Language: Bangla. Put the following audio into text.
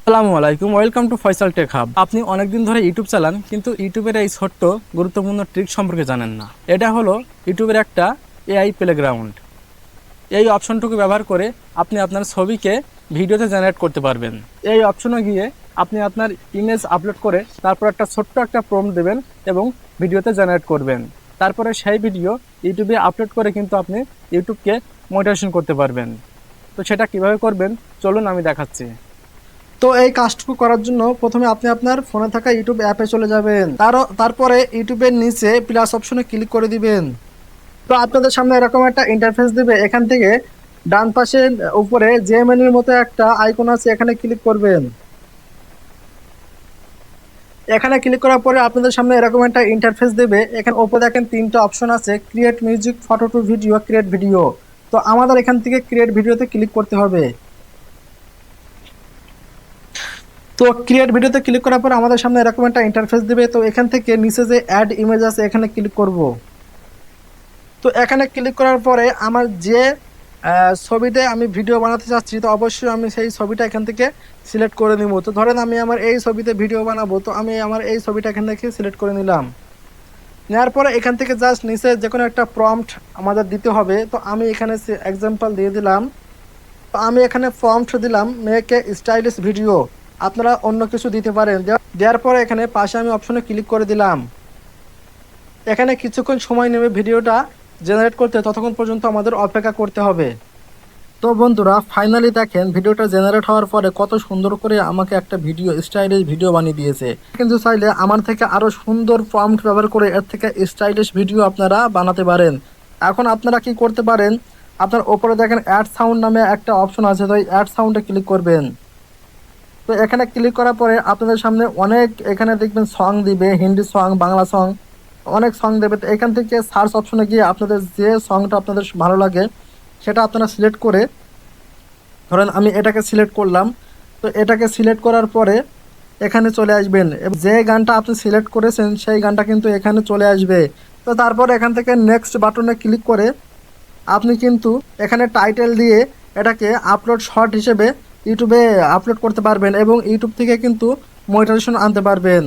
আসসালামু আলাইকুম, welcome to Faisal tech hub. আপনি অনেকদিন ধরে ইউটিউব চালান, কিন্তু ইউটিউবের এই ছোট্ট গুরুত্বপূর্ণ ট্রিক সম্পর্কে জানেন না। এটা হলো ইউটিউবের একটা এআই প্লেগ্রাউন্ড। এই অপশনটুকু ব্যবহার করে আপনি আপনার ছবিকে ভিডিওতে জেনারেট করতে পারবেন। এই অপশনে গিয়ে আপনি আপনার ইমেজ আপলোড করে তারপর একটা ছোট্ট একটা প্রম্পট দেবেন এবং ভিডিওতে জেনারেট করবেন। তারপরে সেই ভিডিও ইউটিউবে আপলোড করে কিন্তু আপনি ইউটিউবকে মনিটাইজেশন করতে পারবেন। তো সেটা কিভাবে করবেন চলুন আমি দেখাচ্ছি। তো এই কাজটুকু করার জন্য প্রথমে আপনি আপনার ফোনে থাকা ইউটিউব অ্যাপে চলে যাবেন। তারপরে ইউটিউবের নিচে প্লাস অপশনে ক্লিক করে দিবেন। তো আপনাদের সামনে এরকম একটা ইন্টারফেস দিবে। এখান থেকে ডান পাশে উপরে যে মেনুর মতো একটা আইকন আছে, এখানে ক্লিক করবেন। এখানে ক্লিক করার পরে আপনাদের সামনে এরকম একটা ইন্টারফেস দেবে। এখানে উপরে দেখেন তিনটা অপশন আছে, create music, photo to video, create video. তো আমাদের এখান থেকে ক্রিয়েট ভিডিওতে ক্লিক করতে হবে। তো ক্রিয়েট ভিডিওতে ক্লিক করার পর আমাদের সামনে এরকম একটা ইন্টারফেস দিবে। তো এখান থেকে নিচে যে অ্যাড ইমেজ আছে এখানে ক্লিক করব। তো এখানে ক্লিক করার পরে আমার যে ছবিতে আমি ভিডিও বানাতে চাচ্ছি, তো অবশ্যই আমি সেই ছবিটা এখান থেকে সিলেক্ট করে নিব। তো ধরেন আমি আমার এই ছবিতে ভিডিও বানাবো, তো আমি আমার এই ছবিটা এখান থেকে সিলেক্ট করে নিলাম। নেওয়ার পরে এখান থেকে জাস্ট নিচে যে কোনো একটা প্রম্পট আমাদের দিতে হবে। তো আমি এখানে এক্সাম্পল দিয়ে দিলাম। তো আমি এখানে প্রম্পট দিলাম মেক এ স্টাইলিশ ভিডিও। আপনারা অন্য কিছু দিতে পারেন। দেওয়ার পরে এখানে পাশে আমি অপশনে ক্লিক করে দিলাম। এখানে কিছুক্ষণ সময় নেবে ভিডিওটা জেনারেট করতে, ততক্ষণ পর্যন্ত আমাদের অপেক্ষা করতে হবে। তো বন্ধুরা, ফাইনালি দেখেন ভিডিওটা জেনারেট হওয়ার পরে কত সুন্দর করে আমাকে একটা ভিডিও, স্টাইলিশ ভিডিও বানিয়ে দিয়েছে। কিন্তু চাইলে আমার থেকে আরো সুন্দর প্রম্পট ব্যবহার করে এর থেকে স্টাইলিশ ভিডিও আপনারা বানাতে পারেন। এখন আপনারা কি করতে পারেন, আপনার ওপরে দেখেন অ্যাড সাউন্ড নামে একটা অপশন আছে, তো এই অ্যাড সাউন্ডে ক্লিক করবেন। তো এখানে ক্লিক করার পরে আপনাদের সামনে অনেক এখানে দেখবেন সং দিবে, হিন্দি সং, বাংলা সং, অনেক সং দেবে। তো এখান থেকে সার্চ অপশনে গিয়ে আপনাদের যে সংটা আপনাদের ভালো লাগে সেটা আপনারা সিলেক্ট করে, ধরেন আমি এটাকে সিলেক্ট করলাম। তো এটাকে সিলেক্ট করার পরে এখানে চলে আসবেন এবং যে গানটা আপনি সিলেক্ট করেছেন সেই গানটা কিন্তু এখানে চলে আসবে। তো তারপর এখান থেকে নেক্সট বাটনে ক্লিক করে আপনি কিন্তু এখানে টাইটেল দিয়ে এটাকে আপলোড শর্ট হিসেবে ইউটিউবে আপলোড করতে পারবেন এবং ইউটিউব থেকে কিন্তু মনিটাইজেশন আনতে পারবেন।